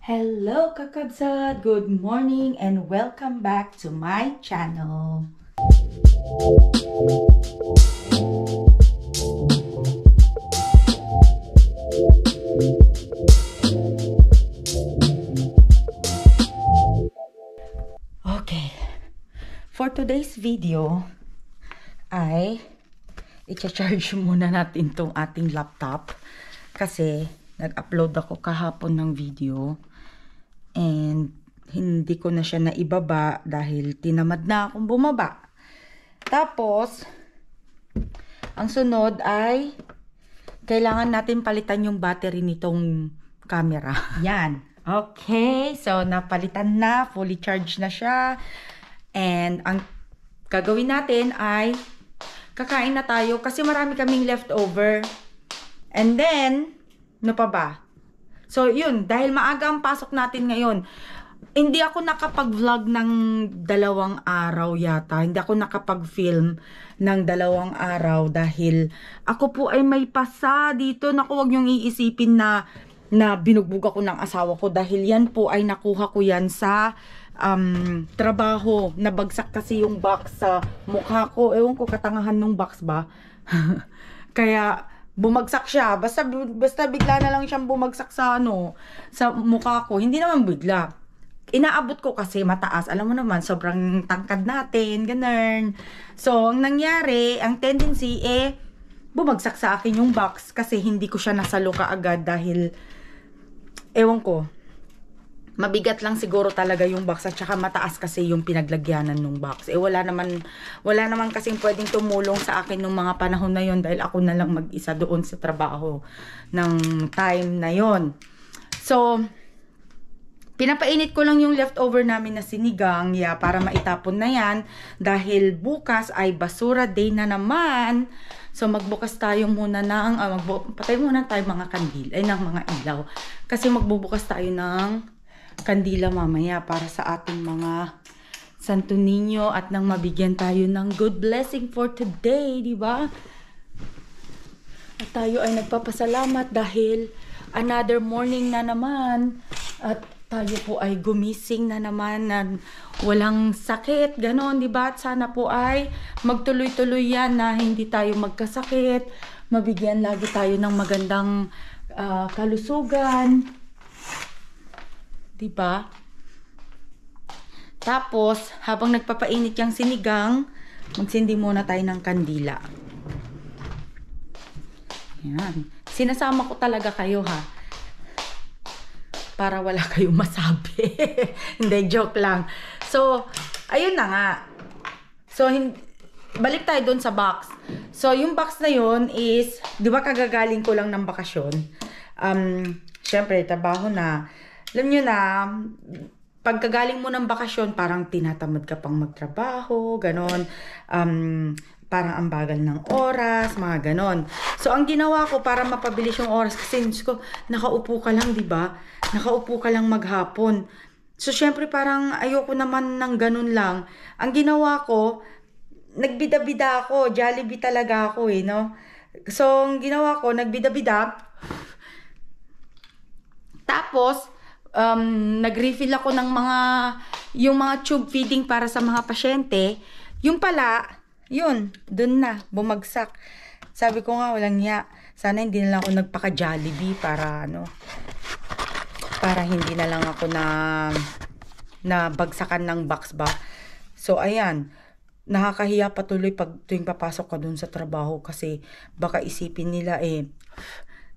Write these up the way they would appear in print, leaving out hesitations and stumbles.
Hello kakabsat! Good morning and welcome back to my channel. Okay, for today's video ay i-charge muna natin tong ating laptop kasi nag-upload ako kahapon ng video and hindi ko na siya naibaba dahil tinamad na akong bumaba. Tapos ang sunod ay kailangan natin palitan yung battery nitong camera. Yan. Okay, so napalitan na, fully charged na siya. And ang gagawin natin ay kakain na tayo kasi marami kaming leftover. And then, ano pa ba? So, yun. Dahil maaga ang pasok natin ngayon, hindi ako nakapag-vlog ng 2 araw yata. Hindi ako nakapag-film ng 2 araw dahil ako po ay may pasa dito. Naku, huwag niyong iisipin na binugbog ako ng asawa ko dahil yan po ay nakuha ko yan sa trabaho. Nabagsak kasi yung box sa mukha ko. Ewan ko, katangahan ng box ba? Kaya bumagsak siya. Basta bigla na lang siyang bumagsak sa sa mukha ko. Hindi naman bigla. Inaabot ko kasi mataas. Alam mo naman, sobrang tangkad natin, ganun. So, ang nangyari, ang tendency bumagsak sa akin yung box kasi hindi ko siya nasalo kaagad dahil ewan ko, mabigat lang siguro talaga yung box at saka mataas kasi yung pinaglagyanan ng box. Wala naman kasing pwedeng tumulong sa akin nung mga panahon na yon dahil ako na lang mag-isa doon sa trabaho ng time na yon. So, pinapainit ko lang yung leftover namin na sinigang para maitapon na yan dahil bukas ay basura day na naman. So, magbukas tayo muna ng, patay muna tayo mga kandil, ng mga ilaw. Kasi magbubukas tayo ng kandila mamaya para sa ating mga Santo Niño at nang mabigyan tayo ng good blessing for today, di ba? At tayo ay nagpapasalamat dahil another morning na naman at tayo po ay gumising na naman na walang sakit, ganon, di ba? At sana po ay magtuloy-tuloy yan na hindi tayo magkasakit, mabigyan lagi tayo ng magandang kalusugan. Diba? Tapos, habang nagpapainit yung sinigang, magsindi muna tayo ng kandila. Yan. Sinasama ko talaga kayo ha. Para wala kayong masabi. Hindi, joke lang. So, ayun na nga. So, balik tayo dun sa box. So, yung box na yun is, di ba kagagaling ko lang ng bakasyon? Syempre, trabaho na. Alam nyo na, pagkagaling mo ng bakasyon, parang tinatamad ka pang magtrabaho, ganon. Parang ang bagal ng oras, mga ganon. So, ang ginawa ko para mapabilis yung oras, kasi ko, nakaupo ka lang, di ba? Nakaupo ka lang maghapon. So, syempre, parang ayoko naman ng ganon lang. Ang ginawa ko, nagbida-bida ako. Jollibee talaga ako no? So, ang ginawa ko, nagbida-bida. Tapos, nag-refill ako ng yung mga tube feeding para sa mga pasyente. Yung pala, yun, dun na, bumagsak. Sabi ko nga, walang niya. Sana hindi na lang ako nagpaka-Jollibee para para hindi na lang ako na bagsakan ng box ba. So, ayan, nakakahiya patuloy pag tuwing papasok ka dun sa trabaho kasi baka isipin nila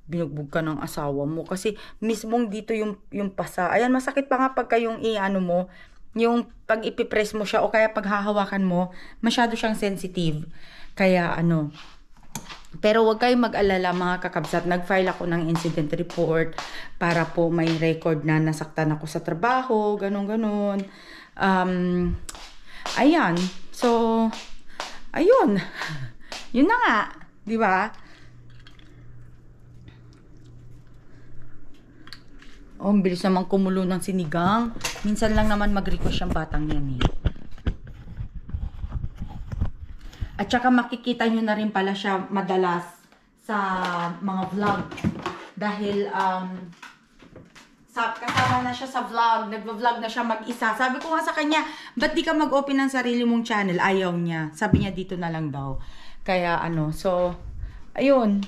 binugbog ka ng asawa mo. Kasi mismong dito yung pasa. Ayan, masakit pa nga pagka yung mo, yung pag ipipress mo siya o kaya pag hahawakan mo, masyado siyang sensitive. Kaya pero wag kayong mag-alala mga kakabsat. Nag-file ako ng incident report para po may record na nasaktan ako sa trabaho, ganon. Ayan. So, ayun. Yun na nga. Di ba? Oh, ang bilis naman kumulo ng sinigang. Minsan lang naman mag-request yung batang yan At saka makikita nyo na rin pala siya madalas sa mga vlog. Dahil Kasama na siya sa vlog. Nagva-vlog na siya mag-isa. Sabi ko nga sa kanya, ba't di ka mag-open ng sarili mong channel? Ayaw niya. Sabi niya, dito na lang daw. Kaya ano, so, ayun.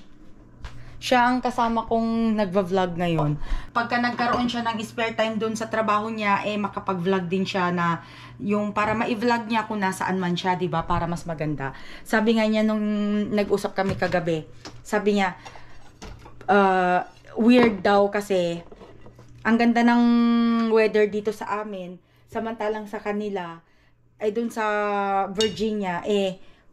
Siya ang kasama kong nagva-vlog ngayon. Pagka nagkaroon siya ng spare time doon sa trabaho niya, makapag-vlog din siya na yung para ma-vlog niya kung nasaan man siya, 'di ba? Para mas maganda. Sabi nga niya nung nag-usap kami kagabi, sabi niya, weird daw kasi ang ganda ng weather dito sa amin, samantalang sa kanila, ay doon sa Virginia,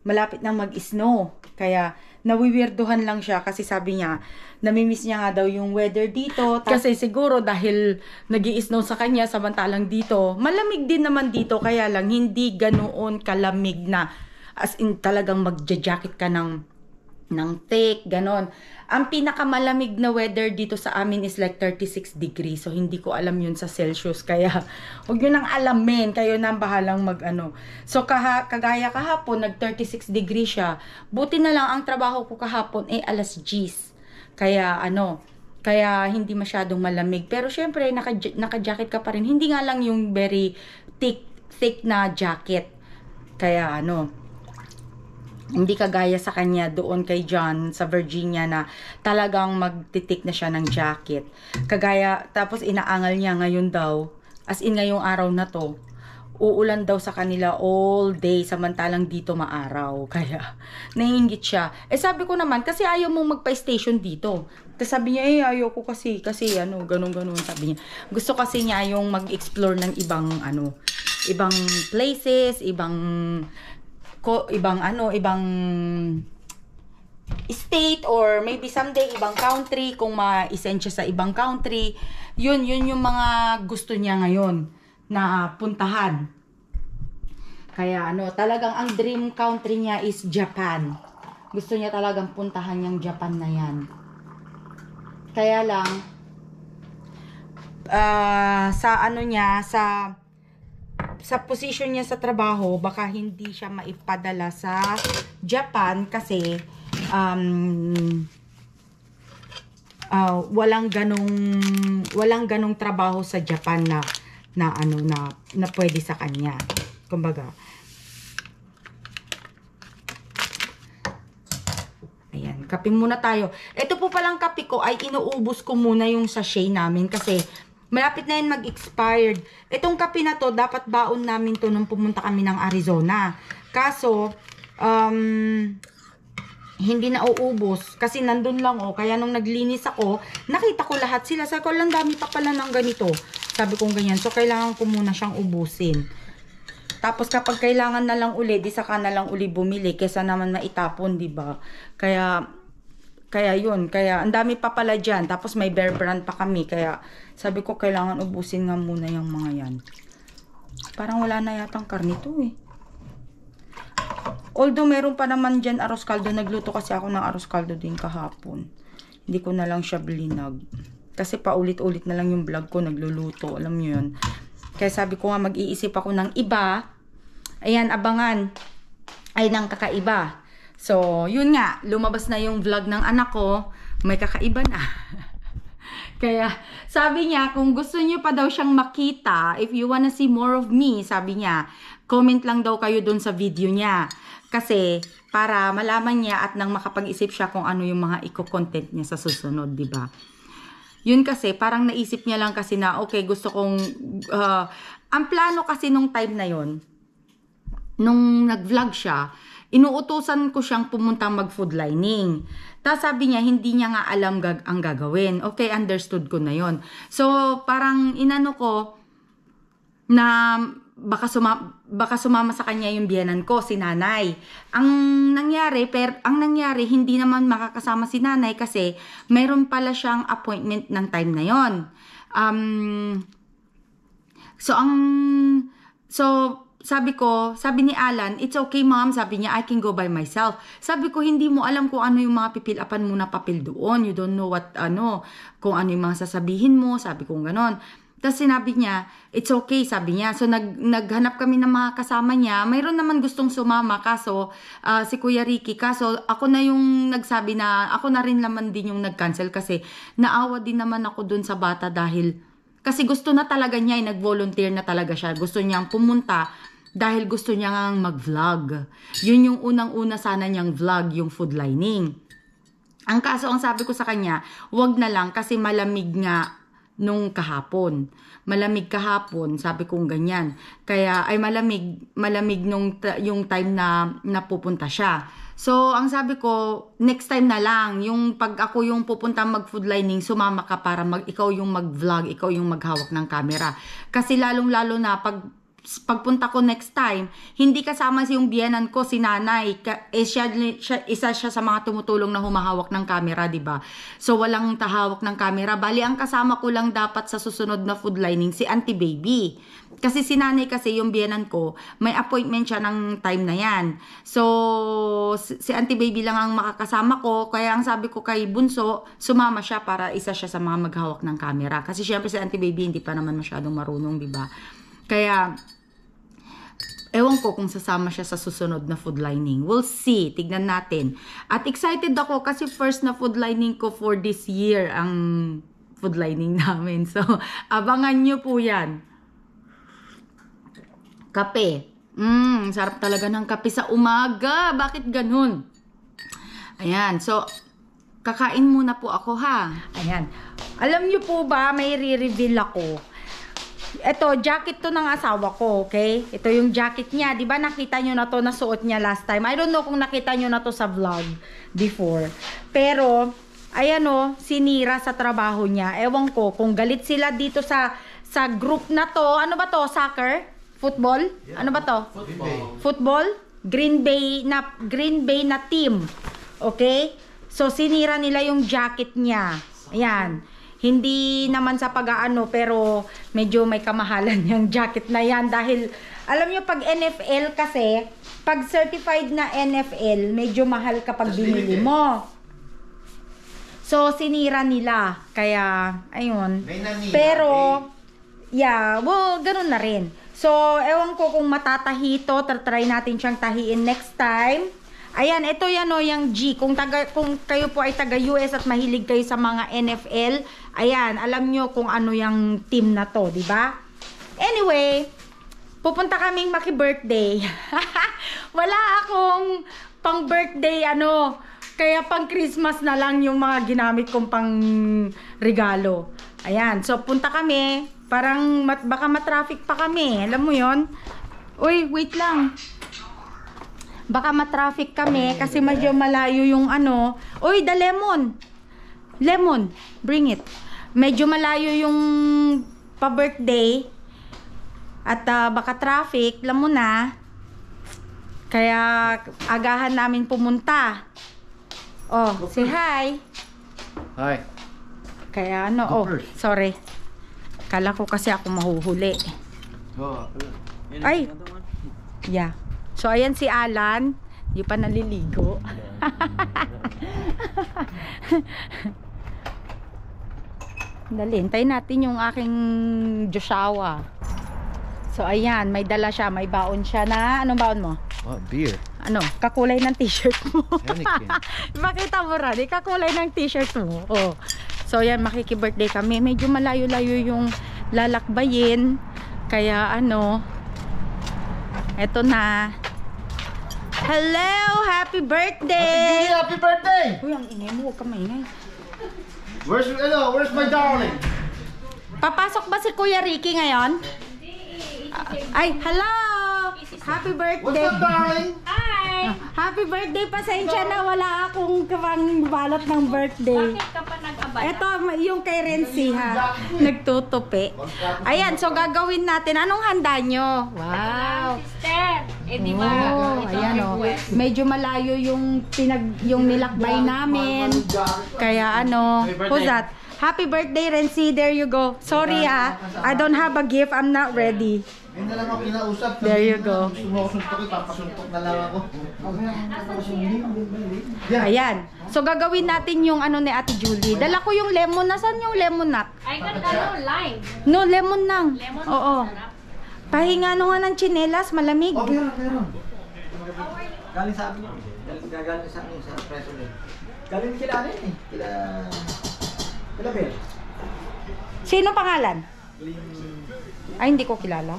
malapit nang mag-snow. Kaya, nawiwirduhan lang siya kasi sabi niya, namimiss niya nga daw yung weather dito. Kasi siguro dahil nag-i-snow sa kanya, samantalang dito, malamig din naman dito, kaya lang hindi ganoon kalamig na, as in talagang magja-jacket ka ng thick, ganon. Ang pinakamalamig na weather dito sa amin is like 36 degrees. So, hindi ko alam yun sa Celsius. Kaya, huwag nyo nang alamin. Kayo nang bahalang mag-ano. So, kagaya kahapon, nag 36 degrees siya. Buti na lang ang trabaho ko kahapon, alas 10. Kaya, kaya hindi masyadong malamig. Pero, syempre, naka-jacket ka pa rin. Hindi nga lang yung very thick na jacket. Kaya, hindi kagaya sa kanya doon kay John sa Virginia na talagang magtitik na siya ng jacket. Tapos inaangal niya ngayon daw, as in ngayong araw na to, uulan daw sa kanila all day, samantalang dito maaraw. Kaya, naiingit siya. Sabi ko naman, kasi ayaw mong magpa-station dito. Tapos sabi niya, ayaw ko kasi ganun, sabi niya. Gusto kasi niya yung mag-explore ng ibang places, ibang state, or maybe someday ibang country, kung ma-send siya sa ibang country. Yun yung mga gusto niya ngayon na puntahan. Kaya talagang ang dream country niya is Japan. Gusto niya talagang puntahan yung Japan na yan. Kaya lang sa position niya sa trabaho, baka hindi siya maipadala sa Japan kasi walang ganong trabaho sa Japan na pwede sa kanya. Kumbaga, ayan, kape muna tayo. Ito po palang kape ko ay inuubos ko muna yung sachet namin kasi malapit na yun mag-expired. Itong kape na to, dapat baon namin to nung pumunta kami ng Arizona. Kaso, hindi na uubos. Kasi nandun lang kaya nung naglinis ako, nakita ko lahat sila. Sabi ko, lang dami pa pala ng ganito. Sabi kong ganyan. So, kailangan ko muna siyang ubusin. Tapos, kapag kailangan na lang uli, di saka na lang uli bumili. Kesa naman maitapon, diba? Kaya yun, ang dami pa pala dyan. Tapos may Bear Brand pa kami. Kaya sabi ko, kailangan ubusin nga muna yung mga yan. Parang wala na yatang karne to Although meron pa naman dyan arroz caldo. Nagluto kasi ako ng arroz caldo din kahapon. Hindi ko na lang siya blinag. Kasi paulit-ulit na lang yung vlog ko. Nagluluto. Alam nyo yun. Kaya sabi ko nga, mag-iisip ako ng iba. Ayan, abangan. Ay, ng kakaiba. So, yun nga, lumabas na yung vlog ng anak ko, may kakaiba na. Kaya, sabi niya, kung gusto niyo pa daw siyang makita, if you wanna see more of me, sabi niya, comment lang daw kayo dun sa video niya. Kasi, para malaman niya at nang makapag-isip siya kung ano yung mga i-content niya sa susunod, di ba? Yun kasi, parang naisip niya lang kasi na, okay, gusto kong, ang plano kasi nung time na yon, nung nag-vlog siya, inuutusan ko siyang pumunta mag-food lining. Tapos sabi niya, hindi niya nga alam ang gagawin. Okay, understood ko na yon. So, parang inano ko na baka sumama sa kanya yung biyenan ko, si nanay. Ang nangyari, hindi naman makakasama si nanay kasi mayroon pala siyang appointment ng time na yon. Sabi ni Alan, it's okay mom, sabi niya, I can go by myself. Sabi ko, hindi mo alam kung ano yung mga pipilapan mo na papel doon. You don't know kung ano yung mga sasabihin mo, sabi ko ganon. Tapos sinabi niya, it's okay, sabi niya. So naghanap kami ng mga kasama niya. Mayroon naman gustong sumama, kaso si Kuya Ricky. Kaso ako na yung nagsabi na, ako na rin naman din yung nag-cancel kasi naawa din naman ako dun sa bata dahil Kasi gusto na talaga niya, nag-volunteer na talaga siya. Gusto niyang pumunta dahil gusto niya ngang mag-vlog. Yun yung unang-una sana niyang vlog, yung food lining. Ang kaso, ang sabi ko sa kanya, wag na lang kasi malamig nga nung kahapon. Malamig kahapon, sabi kong ganyan. Kaya, ay malamig nung yung time na napupunta siya. So, ang sabi ko, next time na lang, yung pag ako yung pupunta mag-food lining, sumama ka para ikaw yung mag-vlog, ikaw yung maghawak ng camera. Kasi lalong-lalo na pagpunta ko next time, hindi kasama yung biyenan ko, si nanay. Isa siya sa mga tumutulong na humahawak ng camera, diba? So, walang tahawak ng camera. Bali, ang kasama ko lang dapat sa susunod na food lining, si Auntie Baby. Kasi si nanay kasi, yung biyenan ko, may appointment siya ng time na yan. So, si Auntie Baby lang ang makakasama ko. Kaya ang sabi ko kay Bunso, sumama siya para isa siya sa mga maghawak ng camera. Kasi syempre si Auntie Baby hindi pa naman masyadong marunong, diba? Kaya, ewan ko kung sasama siya sa susunod na food lining. We'll see. Tignan natin. At excited ako kasi first na food lining ko for this year ang food lining namin. So, abangan nyo po yan. Kape. Sarap talaga ng kape sa umaga. Bakit ganun? Ayan. So, kakain muna po ako ha. Ayan. Alam nyo po ba, may re-reveal ako. Ito, jacket to ng asawa ko, okay? Ito yung jacket niya. Di ba nakita nyo na to, nasuot niya last time? I don't know kung nakita nyo na to sa vlog before. Pero, ayan o, sinira sa trabaho niya. Ewan ko, kung galit sila dito sa group na to. Ano ba to? Soccer? Football? Yeah. Ano ba to? Football? Green Bay na team. Okay? So, sinira nila yung jacket niya. Ayan. Hindi naman sa pag-aano, pero medyo may kamahalan yung jacket na yan. Dahil, alam nyo, pag NFL kasi, pag certified na NFL, medyo mahal kapag binili mo. So, sinira nila. Kaya, ayun. Pero, yeah, well, ganun na rin. So, ewan ko kung matatahi to. Try natin siyang tahiin next time. Ayan, ito yan o, yung G. Kung kayo po ay taga-US at mahilig kayo sa mga NFL, ayan, alam nyo kung ano yung team na to, di ba? Anyway, pupunta kaming maki-birthday. Wala akong pang-birthday, kaya pang-Christmas na lang yung mga ginamit kong pang-regalo. Ayan, so punta kami. Parang baka matraffic pa kami. Alam mo yon? Uy, wait lang. Baka matraffic kami kasi medyo malayo yung Uy, the lemon. Lemon, bring it. Medyo malayo yung pa-birthday. At baka traffic, alam mo na. Kaya agahan namin pumunta. Oh, say hi. Hi. Kaya sorry. Kala ko kasi ako mahuhuli. Ay. Yeah. So ayan si Alan, di pa naliligo. Dali, hintayin natin yung aking Joshua. So ayan, may dala siya, may baon siya na, anong baon mo? Oh, beer. Kakulay ng t-shirt mo. Heineken. Makita mo rin, kakulay ng t-shirt mo. Oh. So yan, makiki-birthday kami. Medyo malayo-layo yung lalakbayin. Kaya eto na. Hello! Happy birthday! Happy birthday! Uy, ang ingay mo. Huwag ka maingay. Where's my darling? Papasok ba si Kuya Ricky ngayon? Ay, hello! Happy birthday! What's up, darling? Hi! Happy birthday! Pasensya na wala akong kapang balot ng birthday. Bakit ka pa nag-abala? Ito, yung kay Renzi ha. Nagtutupi. Ayan, so gagawin natin. Anong handa nyo? Wow! Sister! Di ba? Oh, ayan medyo malayo yung nilakbay namin. Kaya who's that? Happy birthday, Renzi. There you go. Sorry I don't have a gift. I'm not ready. Yun na lang ako kinausap. There you go. Sumusuntok papasuntok na lang ako. Ayan. So gagawin natin yung ni Ate Julie. Dala ko yung lemon. Nasaan yung lemon nut? I got lime. No, lemon lang. Lemon. Oo. Pahinga nga ng tsinelas, malamig. Oh, meron. Galing sa amin yun. Galing sa amin sa preso din. Galing kila Kila Bel. Sino pangalan? Ay, hindi ko kilala.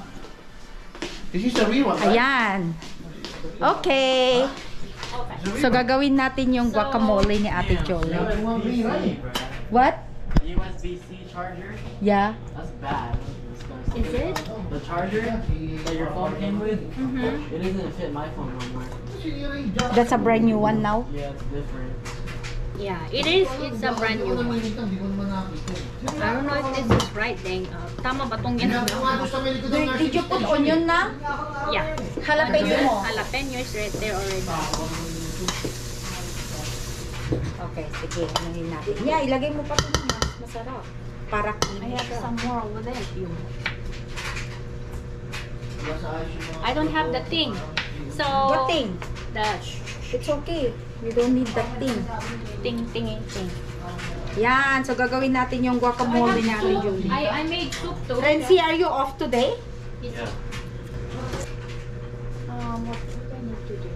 This is the real one, right? Ayan. Okay. So, gagawin natin yung guacamole ni Ate Jolie. What? USB-C charger? Yeah. That's bad. Is it? The charger that your phone came with, it doesn't fit my phone no more. That's a brand new one now. Yeah, it's different. Yeah, it is. It's a brand new one. I don't know if this is right, Deng. Tama ba tong ginagawa mo? Did you put onion na? Yeah. Jalapeno mo. Jalapeno is right there already. Okay, sige. Anuhin natin. Yeah, ilagay mo pa ito na. Mas masarap. Para I creamy have siya. some more over there. I don't have the thing. So What thing? the It's okay. You don't need that thing. thing. Yan. So, gagawin natin yung guacamole ni Ate Soup. Jolie. I made soup too. Renzi, are you off today? Yeah. What do I need to do?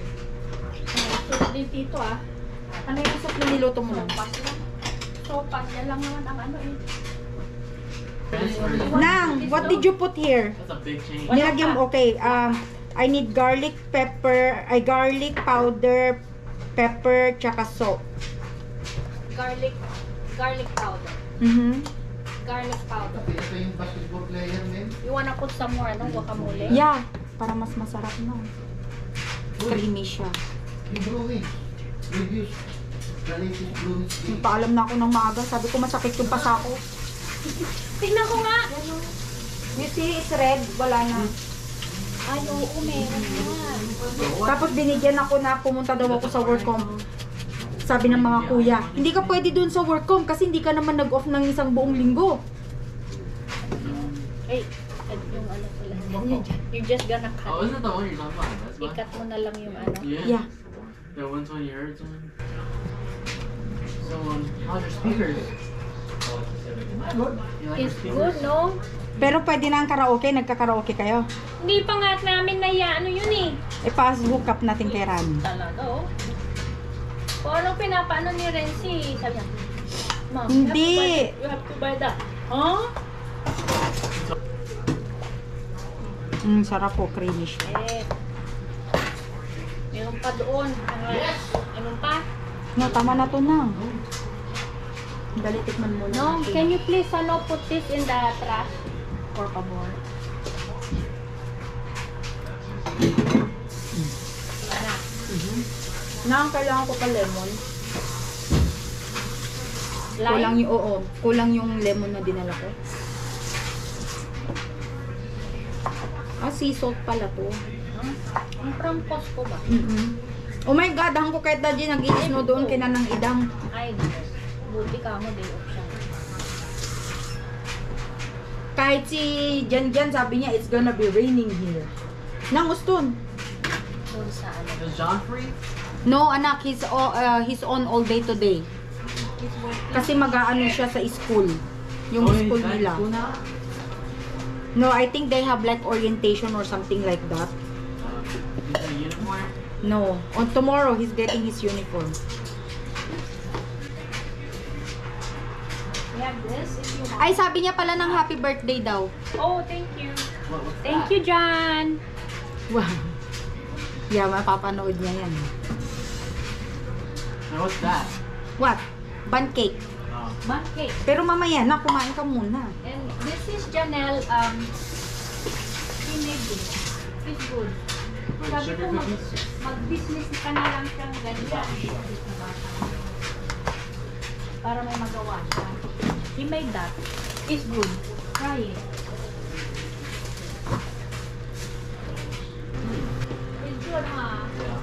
Soup din dito ah. Ano yung soup na niluto mo? Sopas lang. Sopas. Yan lang naman ang ano eh. Nang, what did you put here? That's a big change. Nilagyan mo, okay. I need garlic pepper, garlic powder, pepper, tsaka salt. Garlic powder. Garlic powder. Ito yung basketball player, man. You wanna put some more ano, guacamole? Yeah, para mas masarap na. Creamy siya. Yung blooming. Reviews. The latest blooming stage. Paalam na ako ng maaga. Sabi ko masakit yung pasa ko. Tingnan ko nga. You see, it's red. Wala na. Ay, oo, meron yan. Tapos binigyan ako na pumunta daw ako sa workcom. Sabi ng mga kuya, hindi ka pwede dun sa workcom kasi hindi ka naman nag-off ng isang buong linggo. Ay, yung ano pala. You're just gonna cut. Oh, isn't that the one you're talking about? That's one? I-cut mo na lang yung ano. Yeah. The 120 hertz one? So, how's your speakers? You like your It's speakers? good, no? Pero pwede na ang karaoke, nagka-karaoke kayo. Hindi pa nga namin na ano yun eh. Pass-hook up natin kay Rani. Talaga, oh. Kung anong pinapaano ni Renzi, sabi niya, Ma'am, Hindi. you have to buy that. Huh? Sarap po, creamy siya. Eh. Meron pa doon. Anong pa? No, tama na to na. Dali, tikman mo No, natin. can you please put this in the trash? Por favor. Na, kailangan ko pa lemon. Kulang Lime? yung, oo, kulang yung lemon na dinala ko. Sea salt pala to. Ang from Costco ba? Oh my God, hangko kahit daddy nag-i-snow doon kina ng idang. Ay, buti ka mo, day option. Kahit si Jan sabi niya, it's gonna be raining here. Nang uston. Doon sa ano. Is John free? No, anak, he's on all day today. It's working. Kasi mag-aano siya sa school. Yung Oh, he's school back nila. to school now? No, I think they have like orientation or something like that. He's in a uniform? No, on tomorrow he's getting his uniform. We have this if you want. Ay, sabi niya pala ng happy birthday daw. Oh, thank you. What's Thank that? you, John. Wow. Yeah, mapapanood niya yan. Now, what's that? What? Bun cake. Oh. Bun cake. Pero mamaya na, kumain ka muna. And this is Janelle, he made this. It's good. Wait, Sabi sugar ko, cookies? mag-business ka na lang siyang ganyan. Para may magawa siya. He made that. It's good. Try it. It's good, ha? Yeah.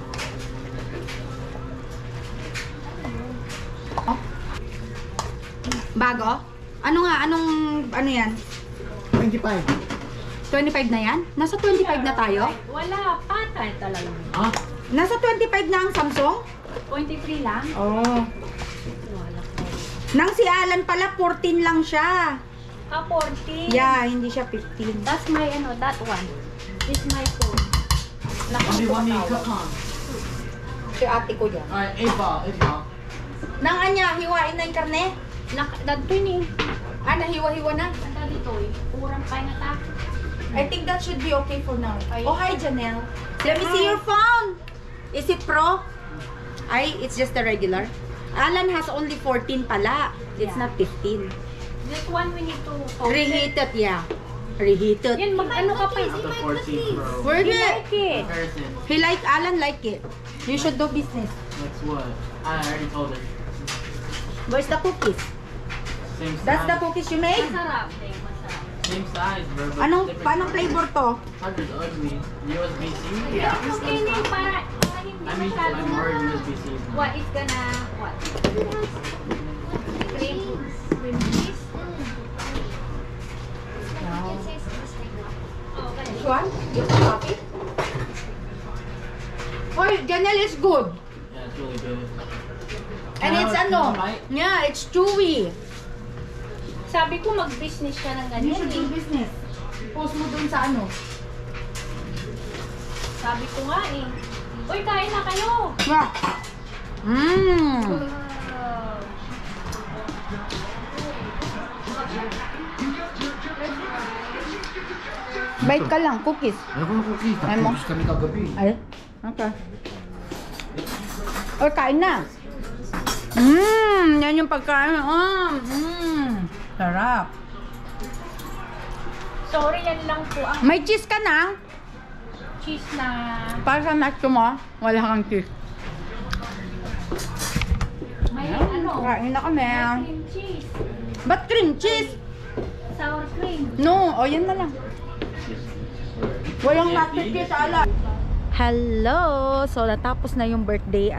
Bago? Ano nga? Ano yan? 25. 25 na yan? Nasa 25 na tayo? Wala. Patay talaga. Huh? Nasa 25 na ang Samsung? 23 lang? Oo. Oh. Wala. Nang si Alan pala, 14 lang siya. 40. Yeah, hindi siya 15. That's my, that one. It's my phone. What do you want me to cook on? Si ate ko yan. Alright, 8 ball, 8 ball. Nang anya, hiwain na yung karne? Dadto ni. Ah, nahiwa-hiwa na? Anda dito eh. Kurang pa nga ta. I think that should be okay for now. Ay. Oh, hi, Janelle. Let me see your phone. Is it Pro? Ay, it's just a regular. Alan has only 14 pala. It's Yeah. not 15. This one we need to post it. Reheated, yeah. Reheated. Yan, ano ka pa eh. Not the 14 Pro. Where You did like it. Comparison. Alan like it. You should do business. That's what? I already told her. Where's the cookies? Same size. That's the cookies you made? Masarap. Masarap. Same size, bro. but Anong, different paanong color. flavor to? Hunter's ugly. USB-C? Yeah, it's okay na yun para hindi I mean, masyado I'm more USB-C. What is gonna, what? Cream cheese? Wow. Oh, ganun. Which one? This coffee? Oh, Janelle is good. Yeah, it's really good. And it's ano? Yeah, it's chewy. Sabi ko mag-business ka ng You ganyan should do eh. business. Post mo dun sa ano. Sabi ko nga eh. Uy, kain na kayo! Yeah. Mmm. Bite ka lang, cookies. Ano ko ng cookies? Ay mo. Tapos kami kagabi. Ay, okay. Oy, kain na. Mmm, yan yung pagkain. Sarap. Sorry, yan lang po ang May cheese ka na? cheese na... Para sa nacho mo, wala kang cheese. May ano? Kain na kami. Cream cheese. Ba't cream cheese? Sour cream. No, o yan na lang. Walang natin cheese, ala. Hello! So, natapos na yung birthday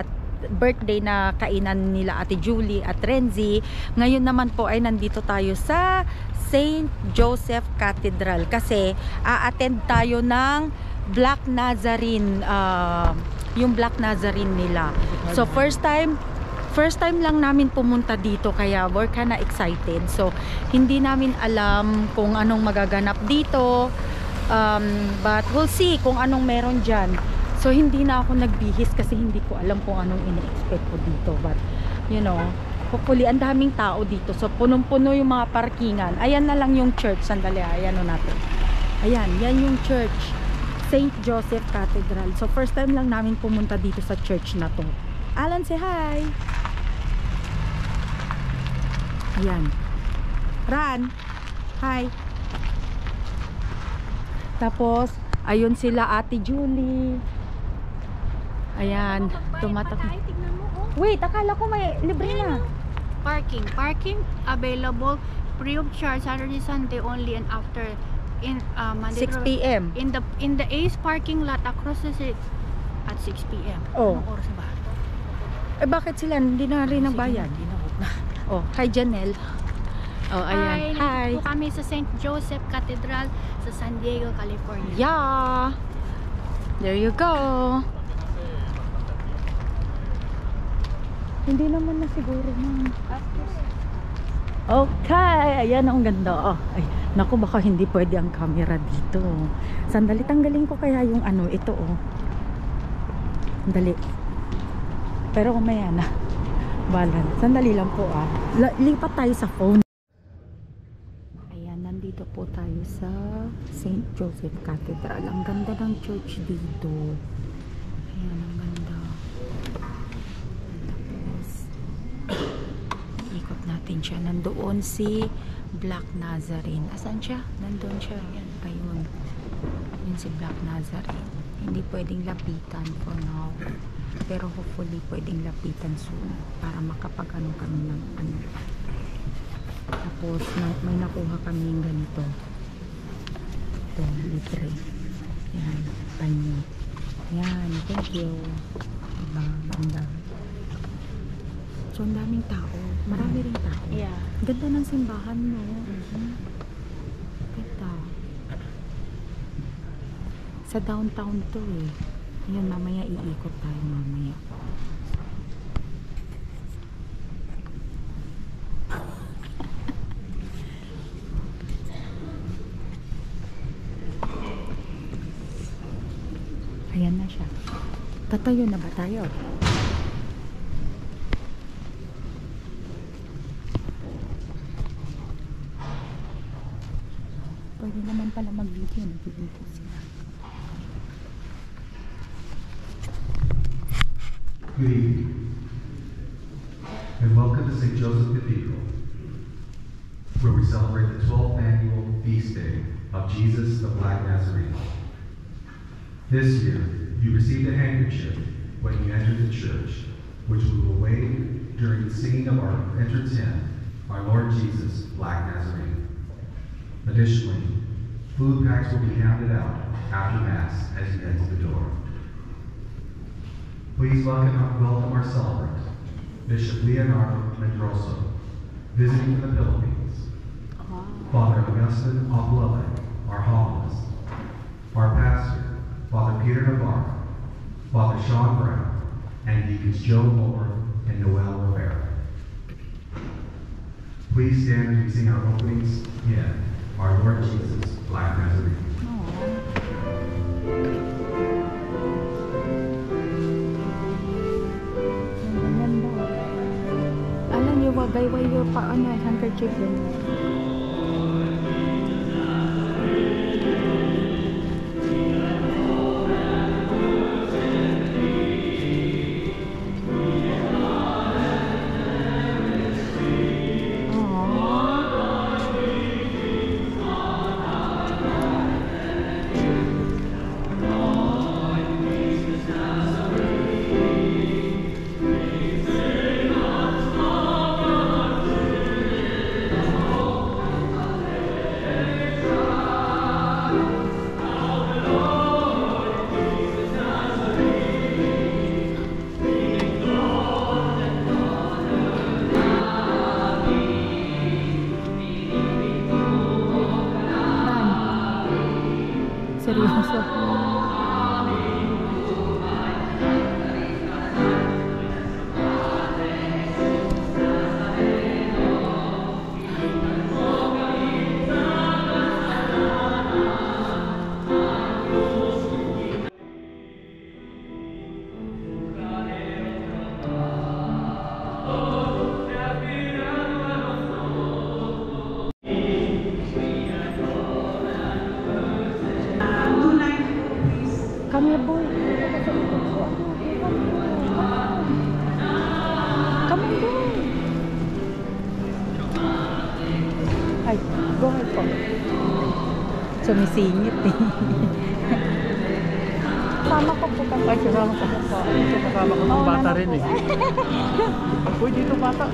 na kainan nila Ate Julie at Renzi. Ngayon naman po ay nandito tayo sa St. Joseph Cathedral kasi a-attend tayo ng Black Nazarene, yung Black Nazarene nila. So first time lang namin pumunta dito kaya we're kinda excited. So hindi namin alam kung anong magaganap dito, but we'll see kung anong meron dyan. So hindi na ako nagbihis kasi hindi ko alam kung anong ina-expect ko dito, but you know, hopefully ang daming tao dito. So punong-puno yung mga parkingan. Ayan na lang yung church. Sandali, ayan o natin. Ayan, yan yung church, St. Joseph Cathedral. So first time lang namin pumunta dito sa church na to. Alan, say hi. Ayan. Ran, hi. Tapos ayun sila Ate Julie. Ayan, tumatak. Tignan mo, oh. Wait, akala ko may libre na. Parking available free of charge Saturday, Sunday only, and after in Monday 6 p.m. in the Ace parking lot across the street at 6 p.m. Oh. Anong oras ba? Eh bakit sila hindi na rin nagbayad? Oh, hi Janelle. Oh, ayan. Hi. Nandito po kami sa St. Joseph Cathedral sa San Diego, California. Yeah. There you go. Hindi naman na siguro man. Okay, ayan ang ganda. Oh, ay, naku, baka hindi pwede ang camera dito. Sandali, tanggalin ko kaya yung ano, ito oh. Sandali. Pero umaya na. Balan. Sandali lang po ah. Lipat tayo sa phone. Ayan, nandito po tayo sa St. Joseph Cathedral. Ang ganda ng church dito. Ayan, ang ganda. Ikot natin siya. Nandoon si Black Nazarene. Asan siya? Nandoon siya. Ayan, ayun. Yun si Black Nazarene. Hindi pwedeng lapitan for now. Pero hopefully pwedeng lapitan soon para makapag-ano kami ng ano. Tapos may nakuha kami yung ganito. Ito, litre. Yan, panyo. Yan, thank you. Diba, ganda. So, ang daming tao. Marami rin tao. Yeah. Ganda ng simbahan, no? Ganda. Sa downtown to eh. Yun, mamaya iikot tayo mamaya. Ayan na siya. Tatayo na ba tayo? pala mag-video. Nag-video sila. Good evening, and welcome to St. Joseph Cathedral, where we celebrate the 12th annual feast day of Jesus the Black Nazarene. This year, you received a handkerchief when you entered the church, which we will wave during the singing of our entrance hymn, Our Lord Jesus, Black Nazarene. Additionally, food packs will be handed out after Mass as you head to the door. Please welcome our celebrant, Bishop Leonardo Medroso, visiting from the Philippines, Father Augustine Oplele, our homilist, our pastor, Father Peter Navarro, Father Sean Brown, and Deacons Joe Moore and Noel Rivera. Please stand as we sing our openings hymn, Our Lord Jesus, Black Nazarene. Alam niyo, wagay-way yung paano, handkerchief yun. Seryoso. Come here, boy. Come on, go. Ay, go ahead po. Sumisingit eh. Sama ko po kasi. Ay, kasama ko po. Ito kasama ko ng bata rin eh. Uy, dito bata.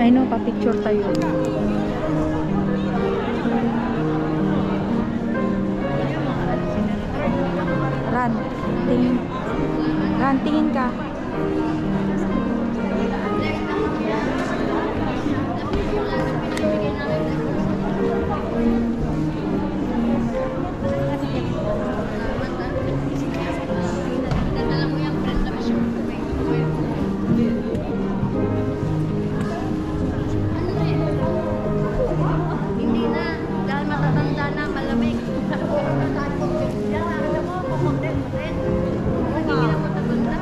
I know, pa-picture tayo. Ran, tingin. Ran, tingin ka. Hindi na, dahil matatanda na, malamig. Yan, alam mo, pumuntin mo din. Hindi na matatanda.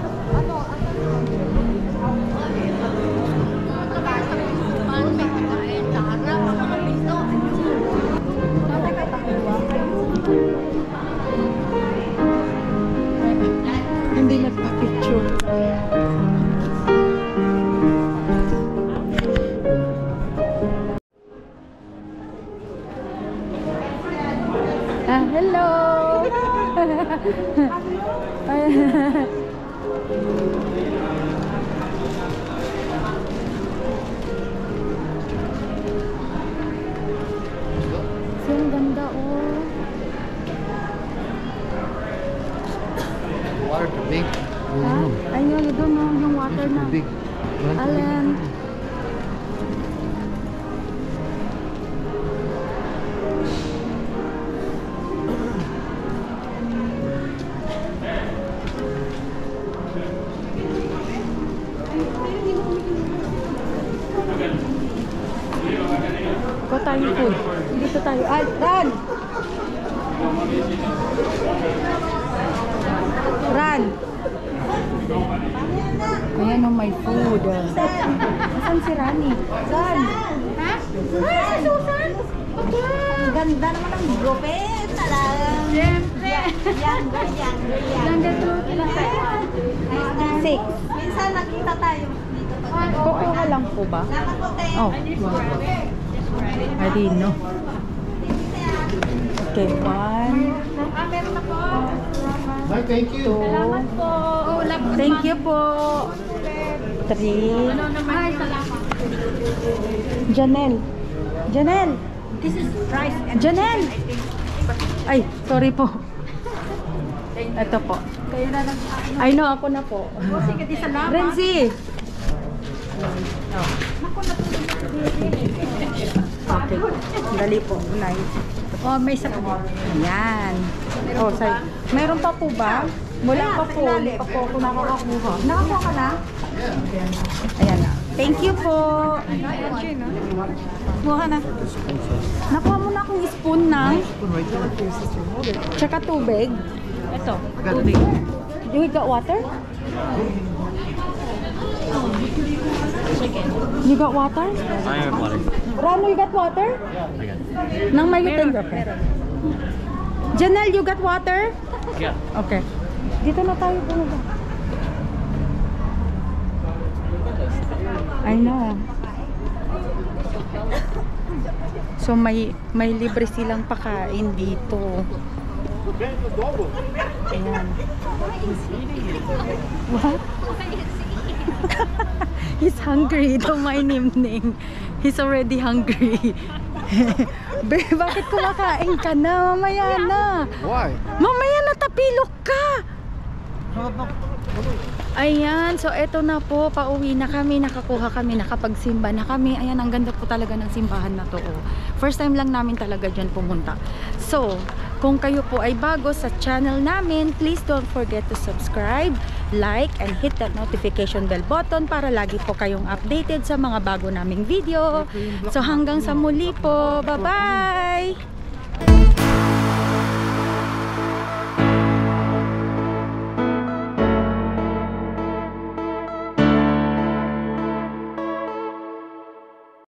Matakas sa pinsupan, may kakain, sa harap, mga pinto. Hindi nagpa-picture. Hello! Ang ganda oh. Water too big. Ha? Ayun, doon no, yung water na. Too big. Alan. Ko tayo food. Dito tayo. Ran! Gani. Saan? Ha? Ay, si Susan! Ang ganda naman ng gupit. Talagang. Siyempre! Younger. Nandito ilang tayo? 6. Minsan nakita tayo dito. Kukuha lang po ba? Salamat po tayo. Oh. I didn't know. Okay, 1, Meron na po. Bye, thank you. 2. Po. Thank you po. 3. Ay, salamat. Janelle. This is rice and Janelle. Ay, sorry po. Ito po. kayo na lang. I know, ako na po. Sige, di salamat. Renzi. Okay. Dali po. Nice. Oh, may isa po. Ayan. Oh, sorry. Meron pa po ba? Wala pa po. Hindi pa po ako nakakakuha. Nakakuha ka na? Ayan. Thank you po. Kuha na. Nakuha mo na akong spoon ng tsaka tubig. Ito. Tubig. You got water? You got water? I have water. Rano, you got water? I got Nang may utenga pa. Janelle, you got water? Yeah. Okay. Dito na tayo pumunta. I know. So may libre silang pakain dito. Ayan. What? He's hungry. Ito my nimning. He's already hungry. Be, bakit kumakain ka na? Mamaya na. Why? Mamaya na, tapilok ka. Ayan, so eto na po, pauwi na kami, nakakuha kami, nakapagsimba na kami. Ayan, ang ganda po talaga ng simbahan na to. Oh. First time lang namin talaga dyan pumunta. So, kung kayo po ay bago sa channel namin, please don't forget to subscribe, like, and hit that notification bell button para lagi po kayong updated sa mga bago naming video. So, hanggang sa muli po. Bye-bye!